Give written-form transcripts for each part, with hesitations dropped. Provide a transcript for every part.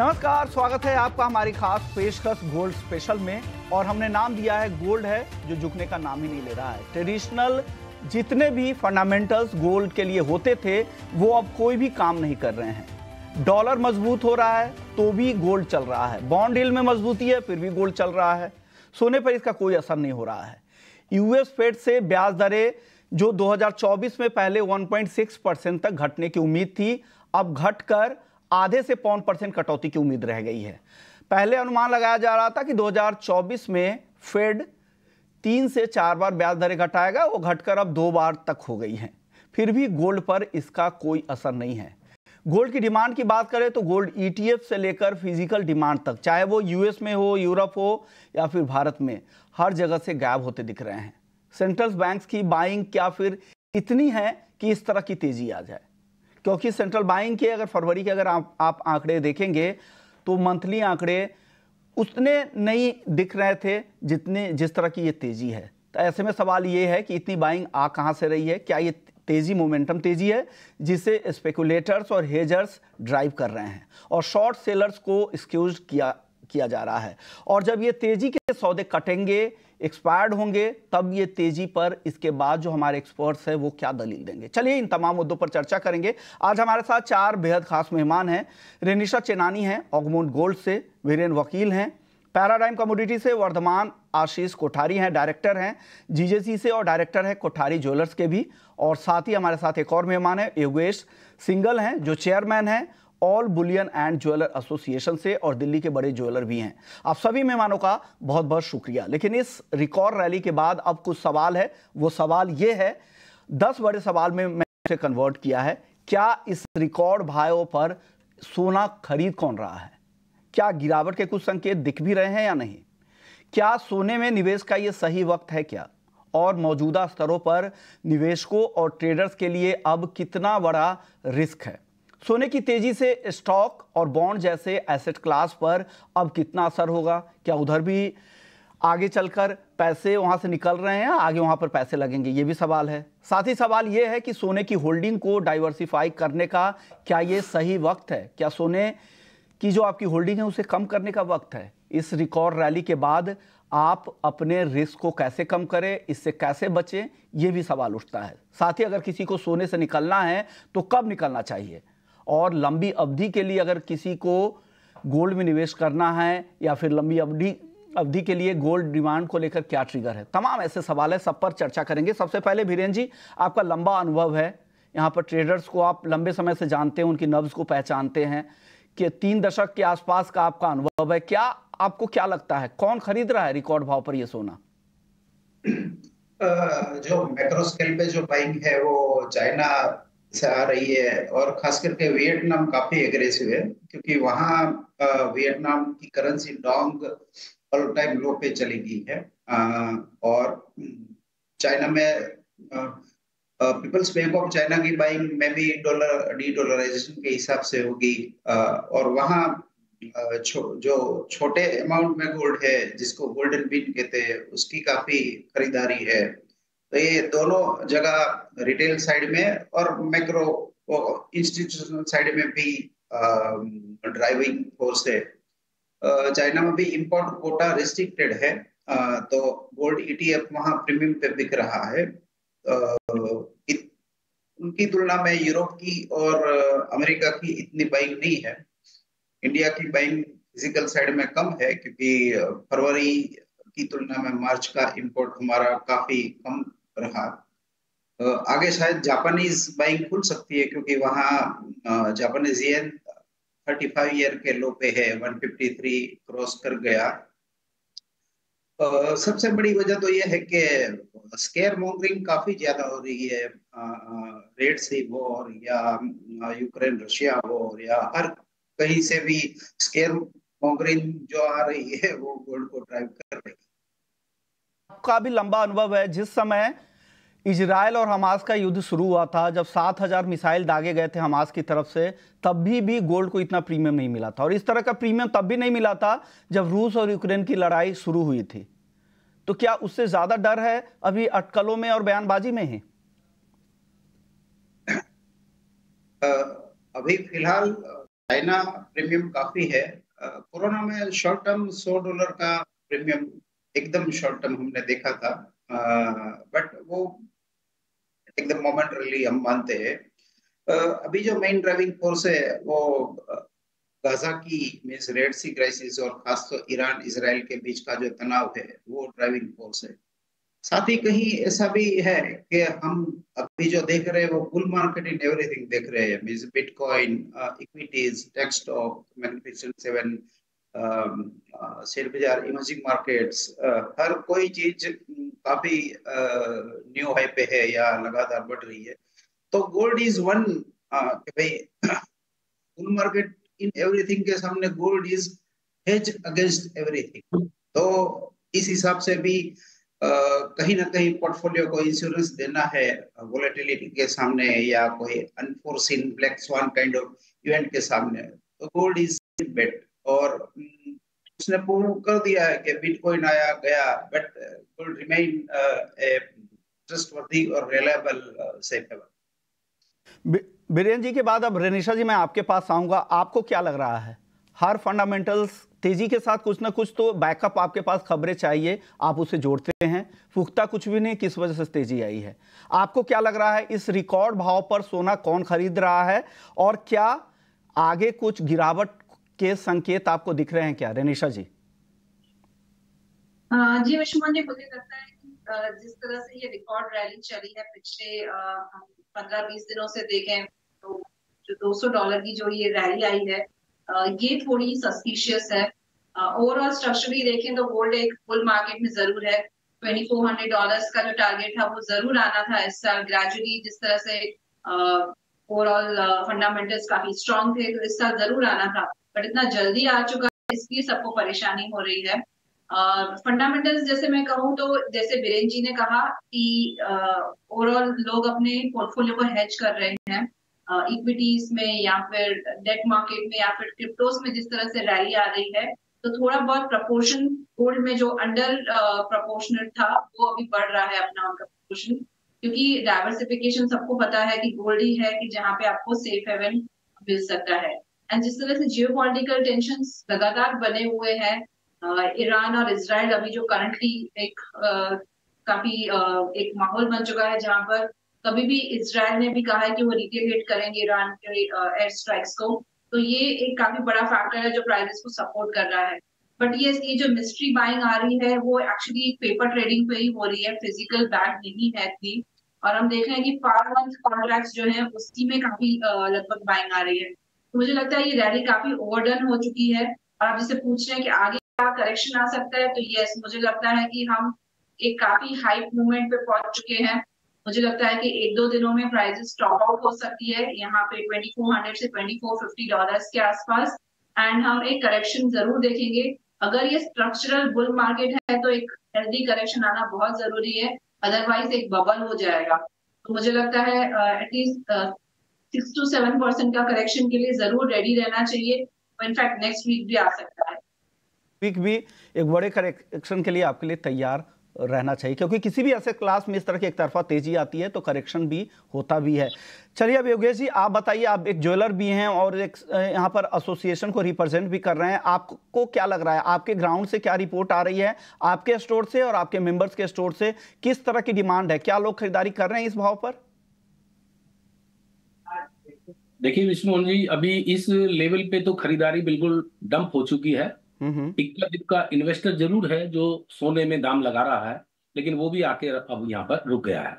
नमस्कार, स्वागत है आपका हमारी खास पेशकश गोल्ड स्पेशल में। और हमने नाम दिया है गोल्ड है जो झुकने का नाम ही नहीं ले रहा है। ट्रेडिशनल जितने भी फंडामेंटल्स गोल्ड के लिए होते थे वो अब कोई भी काम नहीं कर रहे हैं। डॉलर मजबूत हो रहा है तो भी गोल्ड चल रहा है, बॉन्ड यील्ड में मजबूती है फिर भी गोल्ड चल रहा है, सोने पर इसका कोई असर नहीं हो रहा है। यूएस फेड से ब्याज दरें जो 2024 में पहले 1.6% तक घटने की उम्मीद थी, अब घटकर आधे से पौन % कटौती की उम्मीद रह गई है। पहले अनुमान लगाया जा रहा था कि 2024 में फेड 3 से 4 बार ब्याज दरें घटाएगा, वो घटकर अब 2 बार तक हो गई हैं। फिर भी गोल्ड पर इसका कोई असर नहीं है। गोल्ड की डिमांड की बात करें तो गोल्ड ETF से लेकर फिजिकल डिमांड तक, चाहे वो यूएस में हो, यूरोप हो या फिर भारत में, हर जगह से गायब होते दिख रहे हैं। सेंट्रल बैंक्स की बाइंग क्या फिर इतनी है कि इस तरह की तेजी आ जाए? क्योंकि सेंट्रल बाइंग के अगर फरवरी के अगर आप आंकड़े देखेंगे तो मंथली आंकड़े उतने नहीं दिख रहे थे जिस तरह की ये तेजी है। तो ऐसे में सवाल ये है कि इतनी बाइंग आ कहाँ से रही है? क्या ये तेजी मोमेंटम तेजी है जिसे स्पेकुलेटर्स और हेजर्स ड्राइव कर रहे हैं और शॉर्ट सेलर्स को एक्सक्यूज किया जा रहा है? और जब ये तेजी के सौदे कटेंगे, एक्सपायर्ड होंगे, तब ये तेजी पर इसके बाद जो हमारे एक्सपर्ट्स हैं वो क्या दलील देंगे? चलिए इन तमाम मुद्दों पर चर्चा करेंगे। आज हमारे साथ 4 बेहद खास मेहमान हैं। रेनिशा चेनानी हैं ऑगमोंट गोल्ड से, वीरेन वकील हैं पैराडाइम कमोडिटी से, वर्धमान आशीष कोठारी हैं डायरेक्टर हैं GJC से और डायरेक्टर हैं कोठारी ज्वेलर्स के भी। और साथ ही हमारे साथ एक और मेहमान है योगेश सिंगल हैं जो चेयरमैन हैं all Boolean and jeweller association से और दिल्ली के बड़े ज्वेलर भी हैं। आप सभी मेहमानों का बहुत बहुत शुक्रिया। लेकिन इस रिकॉर्ड रैली के बाद अब कुछ सवाल है। वो सवाल ये है, 10 बड़े सवाल में मैंने इसे कन्वर्ट किया है। क्या इस रिकॉर्ड भावों पर सोना खरीद कौन रहा है? क्या गिरावट के कुछ संकेत दिख भी रहे हैं या नहीं? क्या सोने में निवेश का ये सही वक्त है क्या? और मौजूदा स्तरों पर निवेशकों और ट्रेडर्स के लिए अब कितना बड़ा रिस्क है? सोने की तेजी से स्टॉक और बॉन्ड जैसे एसेट क्लास पर अब कितना असर होगा? क्या उधर भी आगे चलकर पैसे वहां से निकल रहे हैं, आगे वहां पर पैसे लगेंगे? ये भी सवाल है। साथ ही सवाल ये है कि सोने की होल्डिंग को डाइवर्सिफाई करने का क्या ये सही वक्त है? क्या सोने की जो आपकी होल्डिंग है उसे कम करने का वक्त है? इस रिकॉर्ड रैली के बाद आप अपने रिस्क को कैसे कम करें, इससे कैसे बचें, ये भी सवाल उठता है। साथ ही अगर किसी को सोने से निकलना है तो कब निकलना चाहिए? और लंबी अवधि के लिए अगर किसी को गोल्ड में निवेश करना है या फिर लंबी अवधि के लिए गोल्ड डिमांड को लेकर क्या ट्रिगर है? तमाम ऐसे सवाल है, सब पर चर्चा करेंगे। सबसे पहले वीरेन जी, आपका लंबा अनुभव है यहाँ पर, ट्रेडर्स को आप लंबे समय से जानते हैं, उनकी नब्ज को पहचानते हैं कि 3 दशक के आसपास का आपका अनुभव है। क्या आपको क्या लगता है कौन खरीद रहा है रिकॉर्ड भाव पर ये सोना? जो मैक्रो स्केल पे जो बाइंग है वो चाइना से आ रही है और खास करके वियतनाम काफी एग्रेसिव है, क्योंकि वहाँ वियतनाम की करेंसी डोंग ऑल टाइम लो पे चली गई है। और चाइना में पीपल्स बैंक ऑफ चाइना की बाइंग में भी डी डॉलराइजेशन के हिसाब से होगी। और वहाँ जो छोटे अमाउंट में गोल्ड है जिसको गोल्डन बीन कहते हैं उसकी काफी खरीदारी है। तो ये दोनों जगह रिटेल साइड में और मैक्रो इंस्टीट्यूशनल साइड में भी ड्राइविंग फोर्स है। चाइना में भी इंपोर्ट कोटा रिस्ट्रिक्टेड है, तो गोल्ड ETF वहाँ प्रीमियम पे बिक रहा है। उनकी तुलना में यूरोप की और अमेरिका की इतनी बाइंग नहीं है। इंडिया की बाइंग फिजिकल साइड में कम है क्योंकि फरवरी की तुलना में मार्च का इंपोर्ट हमारा काफी कम रहा। आगे शायद जापानीज बाइंग खुल सकती है क्योंकि वहाँ जापानीज येन 35 ईयर के लो पे है, 153 क्रॉस कर गया। सबसे बड़ी वजह तो यह है कि स्केयर मॉन्गरिंग काफी ज्यादा हो रही है। रेड सी वॉर या यूक्रेन रशिया वॉर या हर कहीं से भी स्केयर मॉन्गरिंग जो आ रही है वो गोल्ड को ड्राइव कर रही है। आपका भी लंबा अनुभव है। जिस समय इजराइल और हमास का युद्ध शुरू हुआ था, जब 7000 मिसाइल दागे गए थे हमास की तरफ से, तब भी गोल्ड को इतना प्रीमियम नहीं मिला था। और इस तरह का प्रीमियम तब भी नहीं मिला था जब रूस और यूक्रेन की लड़ाई शुरू हुई थी। तो क्या उससे ज्यादा डर है अभी अटकलों में और बयानबाजी में ही? अभी फिलहाल चाइना प्रीमियम काफी है। कोरोना में शॉर्ट टर्म $100 का प्रीमियम एकदम शॉर्ट टर्म हमने देखा था, बट वो एकदम मोमेंटरली हम मानते हैं। अभी जो मेन ड्राइविंग फोर्स है वो गाजा की मीन्स रेड सी क्राइसिस और खास तो ईरान इसराइल के बीच का जो तनाव है वो ड्राइविंग फोर्स है। साथ ही कहीं ऐसा भी है कि हम अभी जो देख रहे हैं वो बुल मार्केट इन एवरीथिंग देख रहे हैं, means bitcoin, equities, tech stock, magnificent seven, share बाजार, इमर्जिंग मार्केट्स, हर कोई चीज काफी न्यू हाई पे है या लगातार बढ़ रही है। तो गोल्ड इज वन कि भाई बुल मार्केट इन एवरीथिंग के सामने gold is hedge against everything. तो इस हिसाब से भी कहीं ना कहीं पोर्टफोलियो को इंश्योरेंस देना है वोलेटिलिटी के सामने या कोई unforeseen black swan kind of event के सामने, तो गोल्ड इज बेट। और उसने प्रूव कर दिया है कि बिटकॉइन आया गया, but gold remain A trustworthy और रिलायबल सेफ हेवन। बीरेन जी के बाद अब रेनिशा जी मैं आपके पास आऊंगा। आपको क्या लग रहा है, हर फंडामेंटल्स तेजी के साथ कुछ ना कुछ तो बैकअप आपके पास खबरें चाहिए, आप उसे जोड़ते हैं, पुख्ता कुछ भी नहीं, किस वजह से तेजी आई है? आपको क्या लग रहा है इस रिकॉर्ड भाव पर सोना कौन खरीद रहा है और क्या आगे कुछ गिरावट के संकेत आपको दिख रहे हैं क्या, रेनिशा जी? जी विश्वमोहन जी, मुझे लगता है कि जिस तरह से ये रिकॉर्ड रैली चली है पिछले 15-20 दिनों से देखें तो जो $200 की जो ये रैली आई है ये थोड़ी सस्पिशियस है। ओवरऑल स्ट्रक्चरली देखें तो गोल्ड एक बुल मार्केट में जरूर है। $2400 का जो टारगेट था वो जरूर आना था इस साल। ग्रेजुअली जिस तरह से ओवरऑल फंडामेंटल्स काफी स्ट्रॉन्ग थे तो इस साल जरूर आना था, बट इतना जल्दी आ चुका है, इसलिए सबको परेशानी हो रही है। फंडामेंटल्स जैसे मैं कहूँ तो जैसे बीरेन जी ने कहा कि ओवरऑल लोग अपने पोर्टफोलियो को हेज कर रहे हैं इक्विटीज में या फिर डेट मार्केट में या फिर क्रिप्टोस में। जिस तरह से रैली आ रही है तो थोड़ा बहुत प्रपोर्शन गोल्ड में जो अंडर प्रपोर्शनल था वो अभी बढ़ रहा है अपना उनका प्रपोर्शन, क्योंकि डाइवर्सिफिकेशन सबको पता है कि गोल्ड ही है कि जहाँ पे आपको सेफ हेवन मिल सकता है। एंड जिस तरह से जियोपॉलिटिकल टेंशंस लगातार बने हुए हैं, ईरान और इजराइल अभी जो करंटली एक काफी एक माहौल बन चुका है जहां पर कभी भी इजराइल ने भी कहा है कि वो रिटेलिएट करेंगे ईरान के एयर स्ट्राइक्स को। तो ये एक काफी बड़ा फैक्टर है जो प्राइसेस को सपोर्ट कर रहा है। बट ये जो मिस्ट्री बाइंग आ रही है वो एक्चुअली पेपर ट्रेडिंग पे ही हो रही है, फिजिकल बैक नहीं है इतनी। और हम देख रहे हैं कि 5 मंथ कॉन्ट्रैक्ट्स जो है उसी में काफी लगभग बाइंग आ रही है। तो मुझे लगता है ये रैली काफी ओवरडन हो चुकी है। और आप जिसे पूछ रहे हैं कि आगे करेक्शन आ सकता है, तो यस, मुझे लगता है कि हम एक काफी हाई मूवमेंट पे पहुंच चुके हैं। मुझे लगता है कि 1-2 दिनों में प्राइसेस टॉप आउट हो सकती है यहाँ पे $2400 से $2450 के आसपास। एंड हम एक करेक्शन जरूर देखेंगे। अगर ये स्ट्रक्चरल बुल मार्केट है तो एक हेल्दी करेक्शन आना बहुत जरूरी है, अदरवाइज एक बबल हो जाएगा। तो मुझे लगता है एटलीस्ट 6 to 7% का करेक्शन के लिए जरूर रेडी रहना चाहिए। इनफैक्ट नेक्स्ट वीक भी आ सकता है, वीक भी एक बड़े करेक्शन के लिए आपके लिए तैयार रहना चाहिए, क्योंकि किसी भी ऐसे क्लास में इस तरह की एक तरफा तेजी आती है तो करेक्शन भी होता भी है। चलिए अब योगेश जी आप बताइए, आप एक ज्वेलर भी हैं और एक यहाँ पर एसोसिएशन को रिप्रेजेंट भी कर रहे हैं, आपको क्या लग रहा है, आपके ग्राउंड से क्या रिपोर्ट आ रही है, आपके स्टोर से और आपके मेंबर्स के स्टोर से किस तरह की डिमांड है, क्या लोग खरीदारी कर रहे हैं इस भाव पर? देखिए विष्णु जी, अभी इस लेवल पे तो खरीदारी बिल्कुल डंप हो चुकी है। इक्का दुक्का इन्वेस्टर जरूर है जो सोने में दाम लगा रहा है, लेकिन वो भी आके अब यहाँ पर रुक गया है।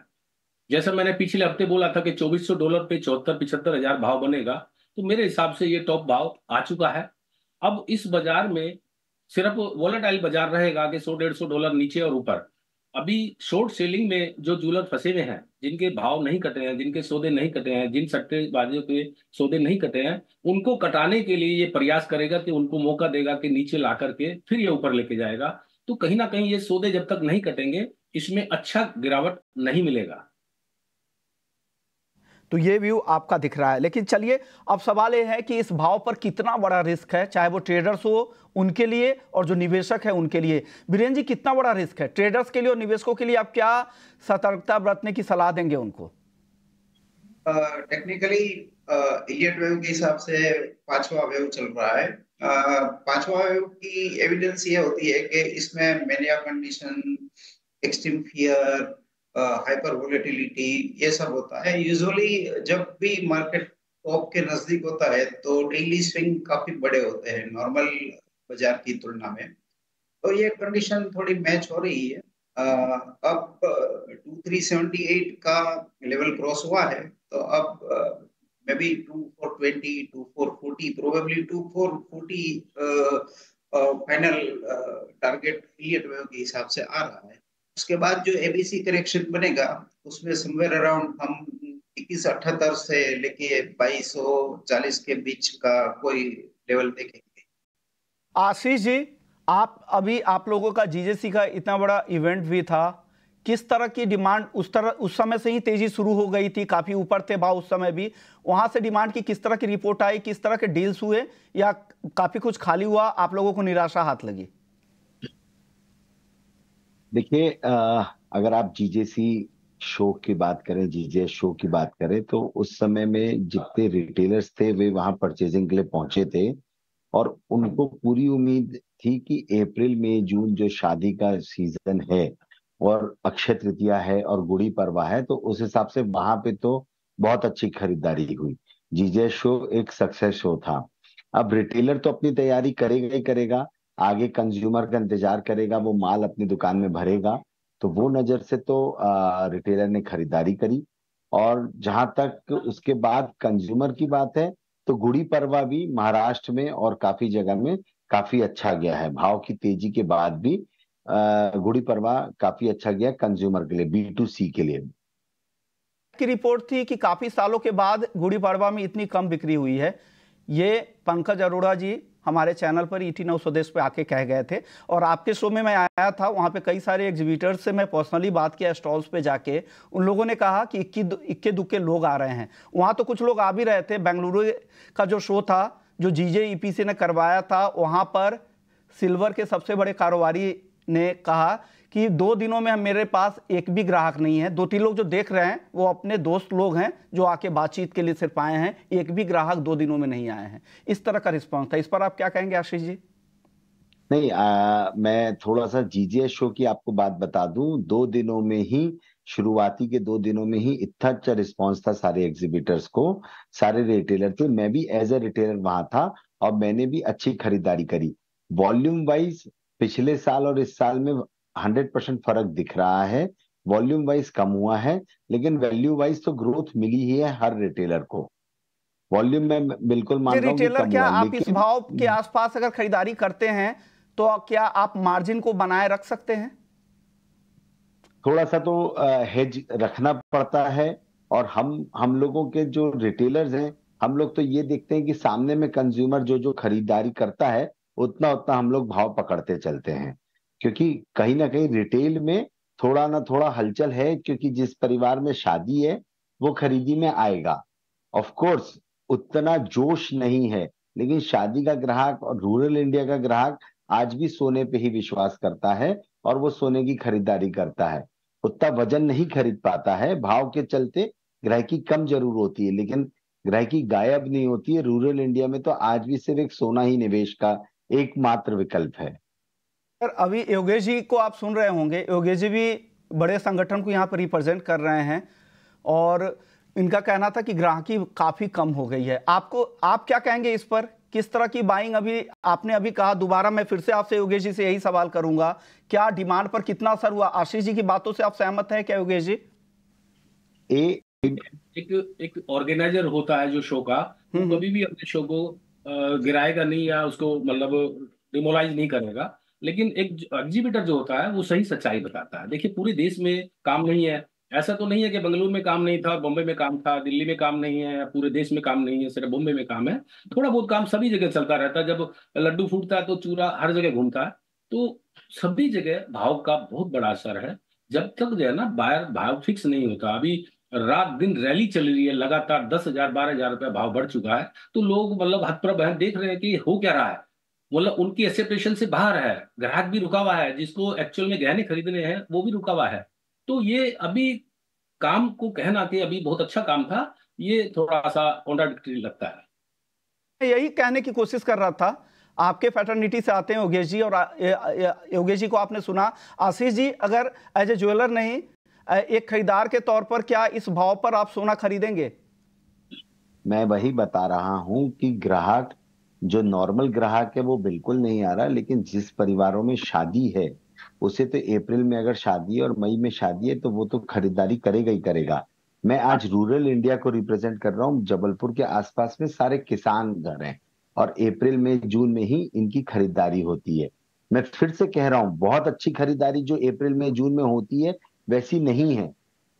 जैसा मैंने पिछले हफ्ते बोला था कि $2400 पे 74-75 हजार भाव बनेगा, तो मेरे हिसाब से ये टॉप भाव आ चुका है। अब इस बाजार में सिर्फ वोलेटाइल बाजार रहेगा कि $100-150 नीचे और ऊपर। अभी शॉर्ट सेलिंग में जो ज्वेलर फंसे हुए हैं, जिनके भाव नहीं कटे हैं, जिनके सौदे नहीं कटे हैं, जिन सट्टेबाजियों के सौदे नहीं कटे हैं, उनको कटाने के लिए ये प्रयास करेगा कि उनको मौका देगा कि नीचे ला करके फिर ये ऊपर लेके जाएगा। तो कहीं ना कहीं ये सौदे जब तक नहीं कटेंगे इसमें अच्छा गिरावट नहीं मिलेगा। तो ये व्यू आपका दिख रहा है। लेकिन चलिए अब सवाल ये है कि इस भाव पर कितना बड़ा रिस्क है, चाहे वो ट्रेडर्स हो उनके लिए और जो निवेशक है उनके लिए। बीरेन जी कितना बड़ा रिस्क है ट्रेडर्स के लिए और निवेशकों के लिए, आप क्या सतर्कता बरतने की सलाह देंगे उनको? टेक्निकली इलियट वेव के हिसाब से पांचवा वेव चल रहा है। पांचवा वेव की एविडेंस ये होती है कि इसमें mania condition, extreme fear, hyper volatility, ये सब होता है। यूजुअली जब भी मार्केट टॉप के नजदीक होता है तो डेली स्विंग काफी बड़े होते हैं नॉर्मल बाजार की तुलना में। तो ये कंडीशन थोड़ी मैच हो रही है। अब 2378 का लेवल क्रॉस हुआ है, तो अब may be 2420, 2440, probably 2440 final target Elliot wave के हिसाब से आ रहा है। उसके बाद जो एबीसी करेक्शन बनेगा उसमें समवेयर अराउंड हम 2178 से लेके 2240 के बीच का कोई लेवल देखेंगे। आशीष जी, आप लोगों का जीजेसी का इतना बड़ा इवेंट भी था, किस तरह की डिमांड उस समय से ही तेजी शुरू हो गई थी? काफी ऊपर थे भाव उस समय भी, वहां से डिमांड की किस तरह की रिपोर्ट आई, किस तरह के डील्स हुए, या काफी कुछ खाली हुआ, आप लोगों को निराशा हाथ लगी? देखिए, अगर आप जीजेसी शो की बात करें, जीजे शो की बात करें, तो उस समय में जितने रिटेलर्स थे वे वहां परचेजिंग के लिए पहुंचे थे और उनको पूरी उम्मीद थी कि अप्रैल मई जून जो शादी का सीजन है और अक्षय तृतीया है और गुड़ी पड़वा है, तो उस हिसाब से वहां पे तो बहुत अच्छी खरीदारी हुई। जीजे शो एक सक्सेस शो था। अब रिटेलर तो अपनी तैयारी करेगा ही करेगा, आगे कंज्यूमर का इंतजार करेगा, वो माल अपनी दुकान में भरेगा। तो वो नजर से तो रिटेलर ने खरीदारी करी। और जहां तक उसके बाद कंज्यूमर की बात है, तो गुड़ी पड़वा भी महाराष्ट्र में और काफी जगह में काफी अच्छा गया है। भाव की तेजी के बाद भी गुड़ी पड़वा काफी अच्छा गया कंज्यूमर के लिए, B2C के लिए। की रिपोर्ट थी कि काफी सालों के बाद गुड़ी पड़वा में इतनी कम बिक्री हुई है। ये पंकज अरोड़ा जी हमारे चैनल पर ET नाउ स्वदेश पे आके कह गए थे, और आपके शो में मैं आया था, वहाँ पे कई सारे एग्जीबिटर्स से मैं पर्सनली बात किया, स्टॉल्स पे जाके। उन लोगों ने कहा कि इक्के दुक्के लोग आ रहे हैं। वहाँ तो कुछ लोग आ भी रहे थे। बेंगलुरु का जो शो था, जो जीजे EPC ने करवाया था, वहाँ पर सिल्वर के सबसे बड़े कारोबारी ने कहा कि 2 दिनों में मेरे पास एक भी ग्राहक नहीं है। 2-3 लोग जो देख रहे हैं वो अपने दोस्त लोग हैं जो आके बातचीत के लिए सिर्फ आए हैं, एक भी ग्राहक 2 दिनों में नहीं आए हैं। इस तरह का रिस्पॉन्स था। इस पर आप क्या कहेंगे आशीष जी? नहीं, मैं थोड़ा सा जीजे शो की आपको बात बता दूं। 2 दिनों में ही, शुरुआती के 2 दिनों में ही इतना अच्छा रिस्पांस था सारे एग्जीबिटर्स को, सारे रिटेलर थे। मैं भी एज ए रिटेलर वहां था और मैंने भी अच्छी खरीदारी करी। वॉल्यूम वाइज पिछले साल और इस साल में 100% फर्क दिख रहा है। वॉल्यूम वाइज कम हुआ है, लेकिन वैल्यू वाइज तो ग्रोथ मिली ही है हर रिटेलर को। वॉल्यूम में बिल्कुल मान रहा हूँ कि रिटेलर कम क्या हुआ, आप इस भाव के आसपास अगर खरीदारी करते हैं तो क्या आप मार्जिन को बनाए रख सकते हैं? थोड़ा सा तो हेज रखना पड़ता है। और हम लोगों के जो रिटेलर्स हैं, हम लोग तो ये देखते हैं कि सामने में कंज्यूमर जो जो खरीदारी करता है उतना उतना हम लोग भाव पकड़ते चलते हैं। क्योंकि कहीं ना कहीं रिटेल में थोड़ा ना थोड़ा हलचल है, क्योंकि जिस परिवार में शादी है वो खरीदी में आएगा। ऑफ कोर्स उतना जोश नहीं है, लेकिन शादी का ग्राहक और रूरल इंडिया का ग्राहक आज भी सोने पे ही विश्वास करता है और वो सोने की खरीदारी करता है। उतना वजन नहीं खरीद पाता है, भाव के चलते ग्राहकी कम जरूर होती है, लेकिन ग्राहकी गायब नहीं होती है। रूरल इंडिया में तो आज भी सिर्फ एक सोना ही निवेश का एकमात्र विकल्प है। सर, अभी योगेश जी को आप सुन रहे होंगे। योगेश जी भी बड़े संगठन को यहाँ पर रिप्रेजेंट कर रहे हैं और इनका कहना था कि ग्राहकी काफी कम हो गई है। आप क्या कहेंगे इस पर? किस तरह की बाइंग अभी आपने अभी कहा, दोबारा मैं फिर से आपसे योगेश जी से यही सवाल करूंगा, क्या डिमांड पर कितना असर हुआ? आशीष जी की बातों से आप सहमत हैं क्या योगेश जी? एक ऑर्गेनाइजर होता है जो शो का, वो कभी भी अपने शो को गिराएगा नहीं या उसको मतलब डिमोलाइज नहीं करेगा। लेकिन एक एग्जीबिटर जो होता है वो सही सच्चाई बताता है। देखिए, पूरे देश में काम नहीं है, ऐसा तो नहीं है कि बेंगलुरु में काम नहीं था और बॉम्बे में काम था, दिल्ली में काम नहीं है, पूरे देश में काम नहीं है, सिर्फ बॉम्बे में काम है। थोड़ा बहुत काम सभी जगह चलता रहता है। जब लड्डू फूटता है तो चूरा हर जगह घूमता है। तो सभी जगह भाव का बहुत बड़ा असर है। जब तक जो है ना बायर भाव फिक्स नहीं होता, अभी रात दिन रैली चल रही है, लगातार 10,000 12,000 रुपया भाव बढ़ चुका है, तो लोग मतलब हतप्रभ हैं, देख रहे हैं कि हो क्या रहा है। मतलब उनकी एक्सेप्टेशन से बाहर है, ग्राहक भी रुका हुआ है, जिसको एक्चुअल में गहने खरीदने हैं वो भी रुका हुआ है। तो ये अभी काम को कहना कि अभी बहुत अच्छा काम था, ये थोड़ा सा कॉन्ट्राडिक्टरी लगता है। यही कहने की कोशिश कर रहा था। आपके फैटर्निटी से आते हैं योगेश जी, और योगेश जी को आपने सुना। आशीष जी, अगर एज ए ज्वेलर नहीं, एक खरीदार के तौर पर क्या इस भाव पर आप सोना खरीदेंगे? मैं वही बता रहा हूं कि ग्राहक, जो नॉर्मल ग्राहक है वो बिल्कुल नहीं आ रहा, लेकिन जिस परिवारों में शादी है उसे तो अप्रैल में अगर शादी है और मई में शादी है तो वो तो खरीदारी करेगा ही करेगा। मैं आज रूरल इंडिया को रिप्रेजेंट कर रहा हूँ। जबलपुर के आसपास में सारे किसान घर हैं और अप्रैल में जून में ही इनकी खरीदारी होती है। मैं फिर से कह रहा हूँ, बहुत अच्छी खरीदारी जो अप्रैल में जून में होती है वैसी नहीं है,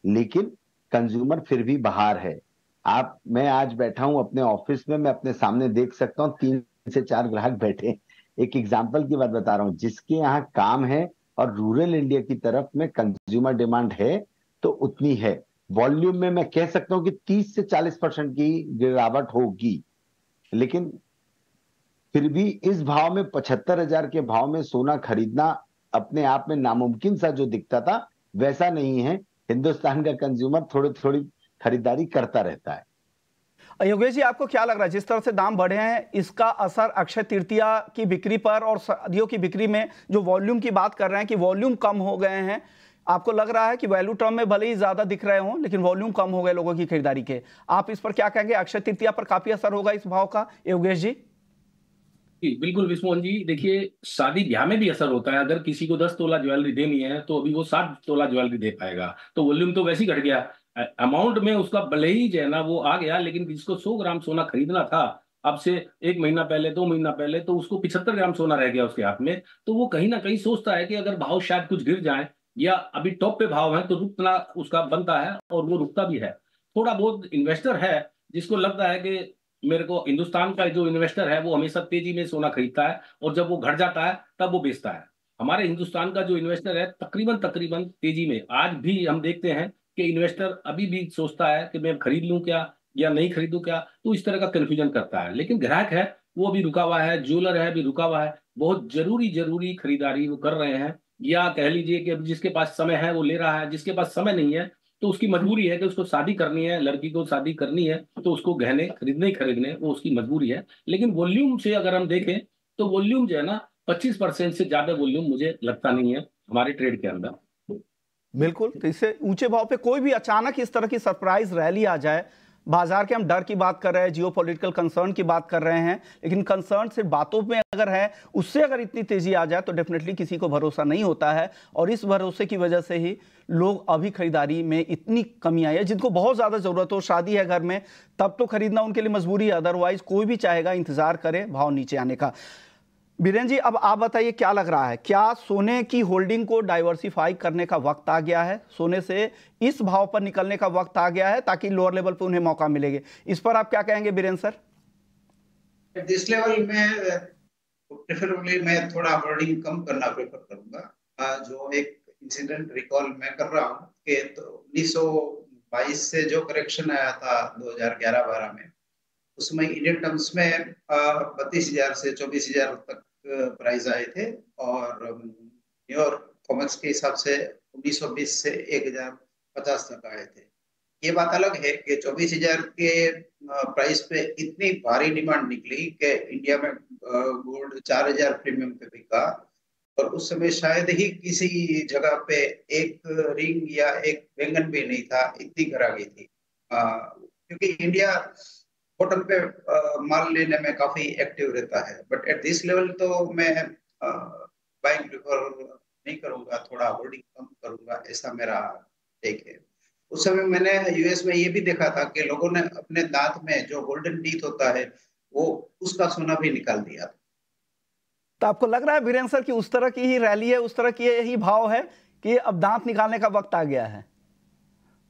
लेकिन कंज्यूमर फिर भी बाहर है। मैं आज बैठा हूं अपने ऑफिस में, मैं अपने सामने देख सकता हूं 3 से 4 ग्राहक बैठे हैं। एक एग्जांपल की बात बता रहा हूं, जिसके यहाँ काम है और रूरल इंडिया की तरफ में कंज्यूमर डिमांड है तो उतनी है। वॉल्यूम में मैं कह सकता हूं कि 30 से 40% की गिरावट होगी, लेकिन फिर भी इस भाव में 75,000 के भाव में सोना खरीदना अपने आप में नामुमकिन सा जो दिखता था वैसा नहीं है। हिंदुस्तान का कंज्यूमर थोड़ी थोड़ी खरीदारी करता रहता है। योगेश जी, आपको क्या लग रहा है, जिस तरह से दाम बढ़े हैं इसका असर अक्षय तृतीया की बिक्री पर और शादियों की बिक्री में, जो वॉल्यूम की बात कर रहे हैं कि वॉल्यूम कम हो गए हैं, आपको लग रहा है कि वैल्यू टर्म में भले ही ज्यादा दिख रहे हों लेकिन वॉल्यूम कम हो गए लोगों की खरीदारी के? आप इस पर क्या कहेंगे? अक्षय तृतीया पर काफी असर होगा इस भाव का, योगेश जी? बिल्कुल विस्मोहन जी, देखिए शादी ब्याह में भी असर होता है। अगर किसी को 10 तोला ज्वेलरी देनी है तो अभी वो 7 तोला ज्वेलरी दे पाएगा, तो वॉल्यूम तो वैसे ही घट गया। अमाउंट में उसका भले ही जो है ना वो आ गया, लेकिन जिसको 100 ग्राम सोना खरीदना था अब से 1 महीना पहले, 2 महीना पहले, तो उसको 75 ग्राम सोना रह गया उसके हाथ में। तो वो कहीं ना कहीं सोचता है कि अगर भाव शायद कुछ गिर जाए या अभी टॉप पे भाव है तो रुकना उसका बनता है, और वो रुकता भी है। थोड़ा बहुत इन्वेस्टर है जिसको लगता है कि मेरे को, हिंदुस्तान का जो इन्वेस्टर है वो हमेशा तेजी में सोना खरीदता है और जब वो घट जाता है तब वो बेचता है। हमारे हिंदुस्तान का जो इन्वेस्टर है तकरीबन तकरीबन तेजी में, आज भी हम देखते हैं कि इन्वेस्टर अभी भी सोचता है कि मैं खरीद लूं क्या या नहीं खरीदूं क्या, तो इस तरह का कंफ्यूजन करता है। लेकिन ग्राहक है वो अभी रुका हुआ है, ज्वेलर है अभी रुका हुआ है, बहुत जरूरी जरूरी खरीदारी वो कर रहे हैं। या कह लीजिए कि अब जिसके पास समय है वो ले रहा है, जिसके पास समय नहीं है तो उसकी मजबूरी है कि उसको शादी करनी है, लड़की को शादी करनी है तो उसको गहने खरीदने ही खरीदने, वो उसकी मजबूरी है। लेकिन वॉल्यूम से अगर हम देखें तो वॉल्यूम जो है ना 25% से ज्यादा वॉल्यूम मुझे लगता नहीं है हमारे ट्रेड के अंदर। बिल्कुल, तो इससे ऊंचे भाव पे कोई भी अचानक इस तरह की सरप्राइज रैली आ जाए, बाजार के हम डर की बात कर रहे हैं, जियोपॉलिटिकल कंसर्न की बात कर रहे हैं, लेकिन कंसर्न सिर्फ बातों में अगर है, उससे अगर इतनी तेजी आ जाए तो डेफिनेटली किसी को भरोसा नहीं होता है। और इस भरोसे की वजह से ही लोग अभी खरीदारी में इतनी कमी आई है। जिनको बहुत ज्यादा जरूरत हो, शादी है घर में, तब तो खरीदना उनके लिए मजबूरी है, अदरवाइज कोई भी चाहेगा इंतजार करे भाव नीचे आने का। बीरेन जी, अब आप बताइए क्या लग रहा है, क्या सोने की होल्डिंग को डाइवर्सिफाई करने का वक्त आ गया है? सोने से इस भाव पर निकलने का वक्त आ गया है ताकि लोअर लेवल पर उन्हें मौका मिलेगा। इस पर आप क्या कहेंगे बीरेन सर? दिस लेवल में प्रेफरेबली मैं थोड़ा होल्डिंग कम करना प्रेफर करूंगा। जो एक इंसिडेंट रिकॉल मैं कर रहा हूँ कि तो 1922 से जो करेक्शन आया था 2011-12 में, उसमें इंडियन टर्म्स में 32,000 से 24,000 तक प्राइस आए थे, और न्यूयॉर्क कॉमेक्स के हिसाब से 1920 से 1,050 तक आए थे। ये बात अलग है कि 24,000 के प्राइस पे इतनी भारी डिमांड निकली कि इंडिया में गोल्ड 4,000 प्रीमियम पे बिका, और उस समय शायद ही किसी जगह पे एक रिंग या एक बैंगन भी नहीं था, इतनी ग्राहकी थी। क्योंकि इंडिया बॉटम पे माल लेने में काफी एक्टिव रहता है। बट एट दिस लेवल तो मैं बाइंग प्रेफर नहीं करूंगा, थोड़ा होल्डिंग कम करूंगा, ऐसा मेरा टेक है। उस समय मैंने यूएस में ये भी देखा था कि लोगों ने अपने दांत में जो गोल्डन टीथ होता है वो उसका सोना भी निकाल दिया था। तो आपको लग रहा है बीरेन सर कि उस तरह की ही रैली है, उस तरह की यही भाव है कि अब दांत निकालने का वक्त आ गया है?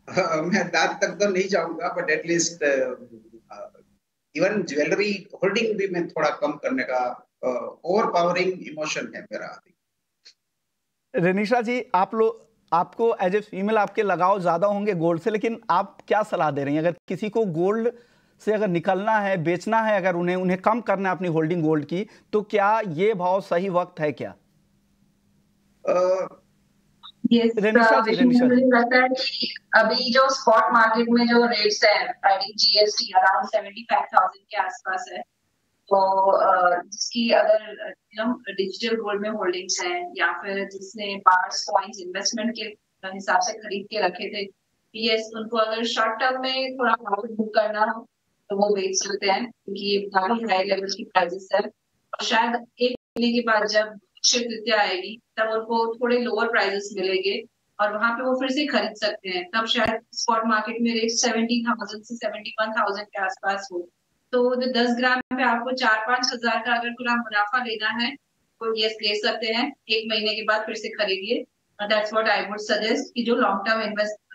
मैं दांत तक तो नहीं जाऊंगा, but at least even jewellery holding भी मैं थोड़ा कम करने का ओवर पावरिंग इमोशन है मेरा अभी। रेनिशा जी, आपको एज ए फीमेल आपके लगाव ज्यादा होंगे गोल्ड से, लेकिन आप क्या सलाह दे रही हैं अगर किसी को गोल्ड से अगर निकलना है, बेचना है, अगर उन्हें कम करना है अपनी होल्डिंग गोल्ड की, तो क्या ये भाव सही वक्त है क्या? Yes, रेनिशा मुझे जी। लगता है कि अभी जो स्पॉट मार्केट में जो रेट्स है, आई थिंक जीएसटी अराउंड 75,000 के आसपास है। तो जिसकी अगर डिजिटल गोल्ड में होल्डिंग्स हैं या फिर जिसने बार्स कॉइन्स इन्वेस्टमेंट के हिसाब से खरीद के रखे थे, यस, उनको अगर शॉर्ट टर्म में थोड़ा प्रॉफिट बुक करना हो तो वो बेच सकते हैं, क्योंकि ये काफी हाई लेवल की प्राइसेस है। और शायद एक महीने के बाद जब अक्षय तृतीया आएगी तब उनको थोड़े लोअर प्राइसेस मिलेंगे और वहां पे वो फिर से खरीद सकते हैं। तब शायद स्पॉट मार्केट में रेट 70,000 से 71,000 के आसपास हो। तो जो 10 ग्राम पे आपको 4-5 हजार का अगर पूरा मुनाफा लेना है तो यस ले सकते हैं, एक महीने के बाद फिर से खरीदिए। That's what I would suggest कि जो लॉन्ग टर्म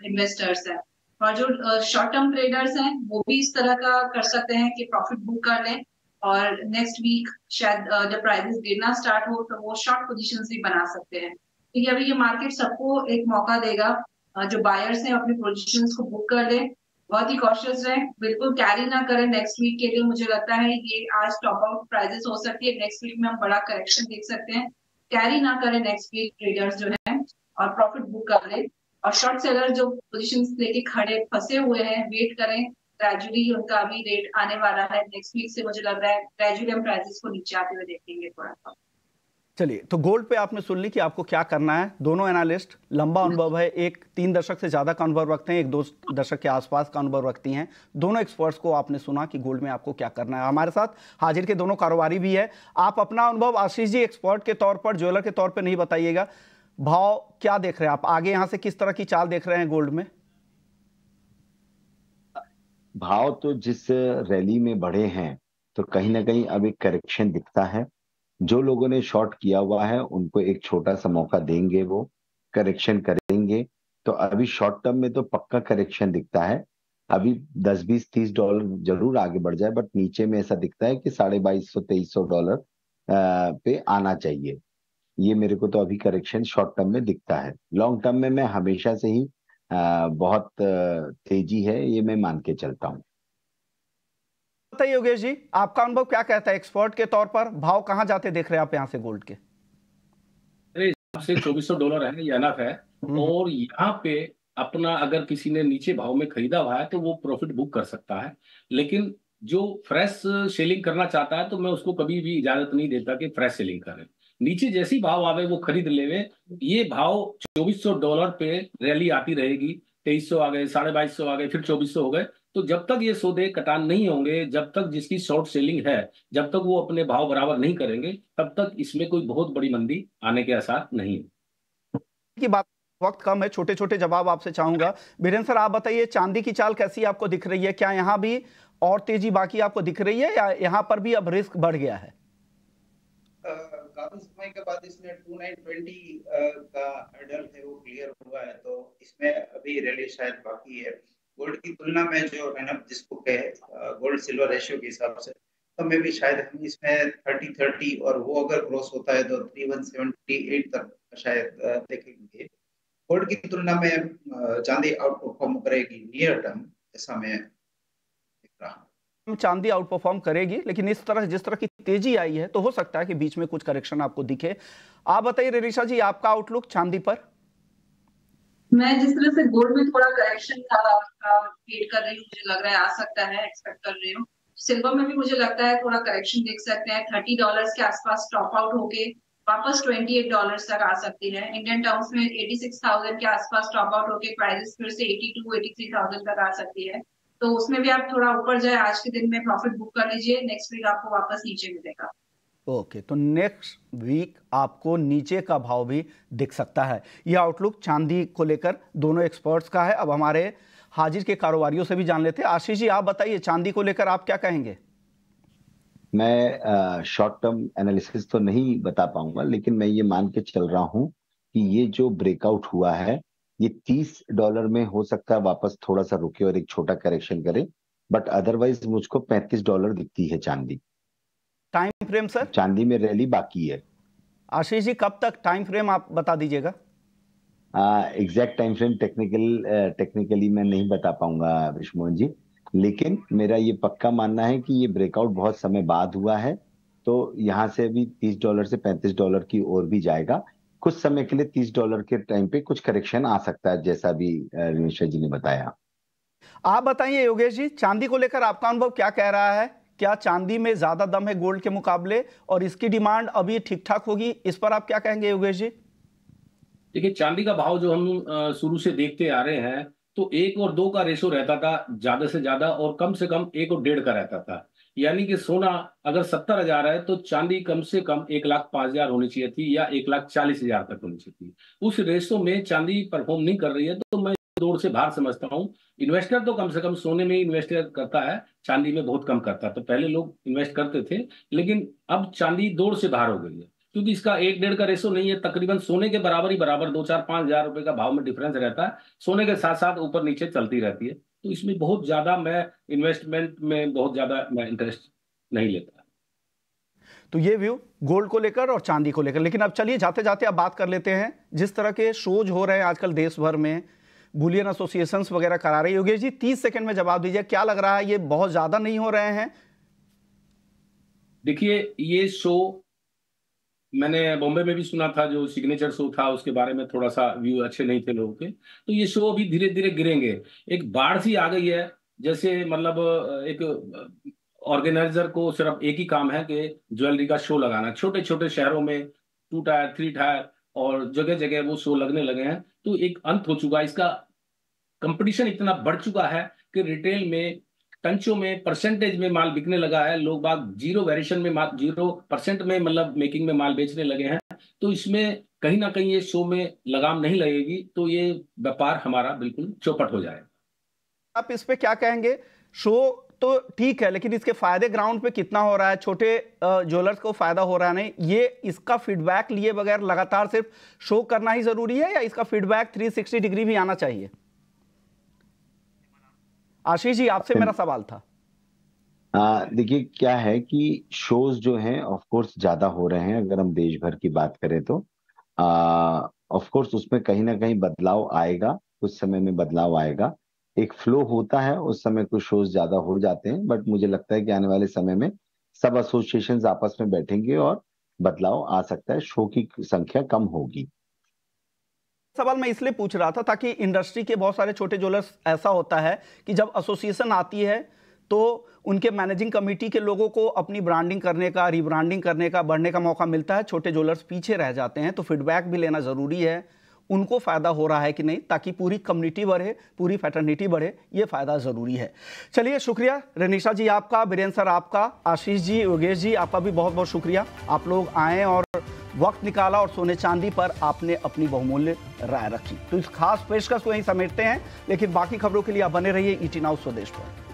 इन्वेस्टर्स हैं। और जो शॉर्ट टर्म ट्रेडर्स हैं वो भी इस तरह का कर सकते हैं कि प्रॉफिट बुक कर लें और नेक्स्ट वीक शायद जब प्राइसेस गिरना स्टार्ट हो तो वो शॉर्ट पोजीशंस भी बना सकते हैं, क्योंकि अभी ये मार्केट सबको एक मौका देगा। जो बायर्स हैं अपनी पोजीशंस को बुक कर लें, बहुत ही कॉशियस रहे, बिल्कुल कैरी ना करें नेक्स्ट वीक के लिए। मुझे लगता है ये आज टॉप आउट प्राइसेस हो सकती है, नेक्स्ट वीक में हम बड़ा करेक्शन देख सकते हैं। कैरी ना करें नेक्स्ट वीक ट्रेडर्स जो है, और प्रॉफिट बुक कर लें। और शॉर्ट सेलर जो पोजीशंस लेके खड़े फंसे हुए हैं, वेट करें, ग्रेजुअली उनका अभी रेट आने वाला है। नेक्स्ट वीक से मुझे लग रहा है ग्रेजुअली हम प्राइसेस को नीचे आते हुए देखेंगे थोड़ा सा। चलिए, तो गोल्ड पे आपने सुन ली कि आपको क्या करना है। दोनों एनालिस्ट लंबा अनुभव है, एक 3 दशक से ज्यादा का अनुभव रखते हैं, एक 2 दशक के आसपास का अनुभव रखती हैं। दोनों एक्सपर्ट्स को आपने सुना कि गोल्ड में आपको क्या करना है। हमारे साथ हाजिर के दोनों कारोबारी भी है। आप अपना अनुभव आशीष जी एक्सपर्ट के तौर पर, ज्वेलर के तौर पर नहीं बताइएगा, भाव क्या देख रहे हैं आप आगे, यहां से किस तरह की चाल देख रहे हैं गोल्ड में? भाव तो जिस रैली में बढ़े हैं तो कहीं ना कहीं अब एक करेक्शन दिखता है। जो लोगों ने शॉर्ट किया हुआ है उनको एक छोटा सा मौका देंगे, वो करेक्शन करेंगे। तो अभी शॉर्ट टर्म में तो पक्का करेक्शन दिखता है। अभी 10, 20, 30 डॉलर जरूर आगे बढ़ जाए, बट नीचे में ऐसा दिखता है कि 2200, 2300 डॉलर पे आना चाहिए। ये मेरे को तो अभी करेक्शन शॉर्ट टर्म में दिखता है। लॉन्ग टर्म में मैं हमेशा से ही बहुत तेजी है ये मैं मान के चलता हूँ। बताइए योगेश जी, आपका अनुभव क्या कहता है एक्सपर्ट के तौर पर, भाव कहां जाते देख रहे हैं आप यहां से गोल्ड के? मेरे हिसाब से $2400 है, ये अनफ है। और यहाँ पे अपना अगर किसी ने नीचे भाव में खरीदा हुआ है तो वो प्रॉफिट बुक कर सकता है। लेकिन जो फ्रेश सेलिंग करना चाहता है तो मैं उसको कभी भी इजाजत नहीं देता कि फ्रेश सेलिंग करे। नीचे जैसी भाव आवे वो खरीद लेवे। ये भाव $2400 पे रैली आती रहेगी। 2300 आ गए, 2250 आ गए, फिर 2400 हो गए। तो जब तक ये सौदे कटान नहीं होंगे, जब तक जिसकी शॉर्ट सेलिंग है, जब तक वो अपने भाव बराबर नहीं करेंगे, तब तक इसमें कोई बहुत बड़ी मंदी आने के आसार नहीं है। की बात, वक्त कम है, छोटे छोटे जवाब आपसे चाहूंगा। बीरेंद्र सर, आप बताइए चांदी की चाल कैसी आपको दिख रही है? क्या यहाँ भी और तेजी बाकी आपको दिख रही है या यहाँ पर भी अब रिस्क बढ़ गया है? काफी समय के बाद इसमें 2920 का हर्डल है वो क्लियर हुआ है, तो इसमें अभी रैली शायद बाकी है। गोल्ड की तुलना में जो है ना, जिसको कहे गोल्ड सिल्वर रेशियो के हिसाब से, तो मैं भी शायद हम इसमें 30-30 और वो अगर क्रॉस होता है तो 3178 तक शायद देखेंगे। गोल्ड की तुलना में चांदी आउट परफॉर्म करेगी नियर टर्म, ऐसा मैं देख रहा हूँ। चांदी आउट परफॉर्म करेगी, लेकिन इस तरह जिस तरह की तेजी आई है तो हो सकता है कि बीच में कुछ करेक्शन आपको दिखे। आप बताइए रेनिशा जी, आपका आउटलुक चांदी पर? मैं जिस तरह से गोल्ड में थोड़ा करेक्शन का वेट कर रही हूँ, मुझे लग रहा है आ सकता है, एक्सपेक्ट कर रही हूँ। सिल्वर में भी मुझे लगता है थोड़ा करेक्शन देख सकते हैं, $30 के आसपास टॉप आउट होके वापस $28 तक आ सकती है। इंडियन टर्म्स में 86,000 के आसपास टॉप आउट होके प्राइसेस फिर से 82-83,000 तक आ सकती है। तो उसमें भी आप थोड़ा ऊपर जाए, आज के दिन में प्रॉफिट बुक कर लीजिए, नेक्स्ट वीक आपको वापस नीचे मिलेगा। ओके, तो नेक्स्ट वीक आपको नीचे का भाव भी दिख सकता है। यह आउटलुक चांदी को लेकर दोनों एक्सपर्ट्स का है। अब हमारे हाजिर के कारोबारियों से भी जान लेते हैं। आशीष जी, आप बताइए चांदी को लेकर आप क्या कहेंगे? मैं शॉर्ट टर्म एनालिसिस तो नहीं बता पाऊंगा, लेकिन मैं ये मान के चल रहा हूं कि ये जो ब्रेकआउट हुआ है ये $30 में हो सकता है वापस थोड़ा सा रुके और एक छोटा करेक्शन करे, बट अदरवाइज मुझको $35 दिखती है चांदी। Time frame sir? चांदी में रैली बाकी है। आशीष जी, कब तक टाइम फ्रेम आप बता दीजिएगा? एग्जैक्ट टाइम फ्रेम टेक्निकली मैं नहीं बता पाऊंगा विष्णु जी, लेकिन मेरा ये पक्का मानना है कि ये ब्रेकआउट बहुत समय बाद हुआ है, तो यहाँ से अभी $30 से $35 की ओर भी जाएगा। कुछ समय के लिए $30 के टाइम पे कुछ करेक्शन आ सकता है, जैसा भी रेनिशा जी ने बताया। आप बताइए योगेश जी, चांदी को लेकर आपका अनुभव क्या कह रहा है? क्या चांदी में ज्यादा दम है गोल्ड के मुकाबले, और इसकी डिमांड अभी ठीक ठाक होगी? इस पर आप क्या कहेंगे योगेश जी? देखिए, चांदी का भाव जो हम शुरू से देखते आ रहे हैं, तो 1 और 2 का रेशो रहता था ज्यादा से ज्यादा, और कम से कम 1 और 1.5 का रहता था। यानी कि सोना अगर 70,000 है तो चांदी कम से कम 1,05,000 होनी चाहिए थी, या 1,40,000 तक होनी चाहिए थी। उस रेशो में चांदी परफॉर्म नहीं कर रही है, तो मैं दौड़ से बाहर समझता हूँ। इन्वेस्टर तो कम से कम सोने में इन्वेस्ट करता है, चांदी में बहुत कम करता है। तो पहले लोग इन्वेस्ट करते थे, लेकिन अब चांदी दौड़ से बाहर हो गई है, क्योंकि इसका 1-1.5 का रेशो नहीं है, तकरीबन सोने के बराबर ही बराबर 2-4-5 हजार रुपए का भाव में डिफरेंस रहता है। सोने के साथ साथ ऊपर नीचे चलती रहती है, तो इसमें बहुत ज्यादा मैं इन्वेस्टमेंट में बहुत ज्यादा मैं इंटरेस्ट नहीं लेता। तो ये व्यू गोल्ड को लेकर और चांदी को लेकर। लेकिन अब चलिए जाते जाते अब बात कर लेते हैं, जिस तरह के शोज हो रहे हैं आजकल देश भर में, बुलियन एसोसिएशंस वगैरह करा रहे हैं। योगेश जी 30 सेकंड में जवाब दीजिए, क्या लग रहा है ये बहुत ज्यादा नहीं हो रहे हैं? देखिए, ये शो मैंने बॉम्बे में भी सुना था, जो सिग्नेचर शो था उसके बारे में थोड़ा सा व्यू अच्छे नहीं थे लोगों के। तो ये शो अभी धीरे धीरे गिरेंगे। एक बाढ़ सी आ गई है, जैसे मतलब एक ऑर्गेनाइजर को सिर्फ एक ही काम है कि ज्वेलरी का शो लगाना। छोटे छोटे शहरों में 2 टायर 3 टायर और जगह जगह वो शो लगने लगे हैं। तो एक अंत हो चुका है इसका। कंपटीशन इतना बढ़ चुका है कि रिटेल में टंचों में परसेंटेज में माल बिकने लगा है। लोग बाग 0 वेरिएशन में 0% में मतलब मेकिंग में माल बेचने लगे हैं। तो इसमें कहीं ना कहीं ये शो में लगाम नहीं लगेगी, तो ये व्यापार हमारा बिल्कुल चौपट हो जाएगा। आप इस पे क्या कहेंगे? शो तो ठीक है, लेकिन इसके फायदे ग्राउंड पे कितना हो रहा है? छोटे ज्वेलर्स को फायदा हो रहा है नहीं? ये इसका फीडबैक लिए बगैर लगातार सिर्फ शो करना ही जरूरी है, या इसका फीडबैक 360 डिग्री भी आना चाहिए? आशीष जी, आपसे मेरा सवाल था। देखिए, क्या है कि शोज जो हैं ऑफ कोर्स ज्यादा हो रहे हैं। अगर हम देश भर की बात करें तो ऑफ कोर्स उसमें कहीं ना कहीं बदलाव आएगा, कुछ समय में बदलाव आएगा। एक फ्लो होता है, उस समय कुछ शोज ज्यादा हो जाते हैं, बट मुझे लगता है कि आने वाले समय में सब एसोसिएशंस आपस में बैठेंगे और बदलाव आ सकता है, शो की संख्या कम होगी। सवाल मैं इसलिए पूछ रहा था ताकि इंडस्ट्री के बहुत सारे छोटे ज्वेलर्स, ऐसा होता है कि जब एसोसिएशन आती है तो उनके मैनेजिंग कमेटी के लोगों को अपनी ब्रांडिंग करने का, रीब्रांडिंग करने का, बढ़ने का मौका मिलता है। छोटे ज्वेलर्स पीछे रह जाते हैं, तो फीडबैक भी लेना ज़रूरी है, उनको फ़ायदा हो रहा है कि नहीं, ताकि पूरी कम्युनिटी बढ़े, पूरी फैटर्निटी बढ़े। ये फ़ायदा ज़रूरी है। चलिए, शुक्रिया रेनिशा जी आपका, बीरेन सर आपका, आशीष जी, योगेश जी आपका भी बहुत बहुत शुक्रिया। आप लोग आए और वक्त निकाला और सोने चांदी पर आपने अपनी बहुमूल्य राय रखी। तो इस खास पेशकश को यहीं समेटते हैं, लेकिन बाकी खबरों के लिए आप बने रहिए ET Now स्वदेश पर।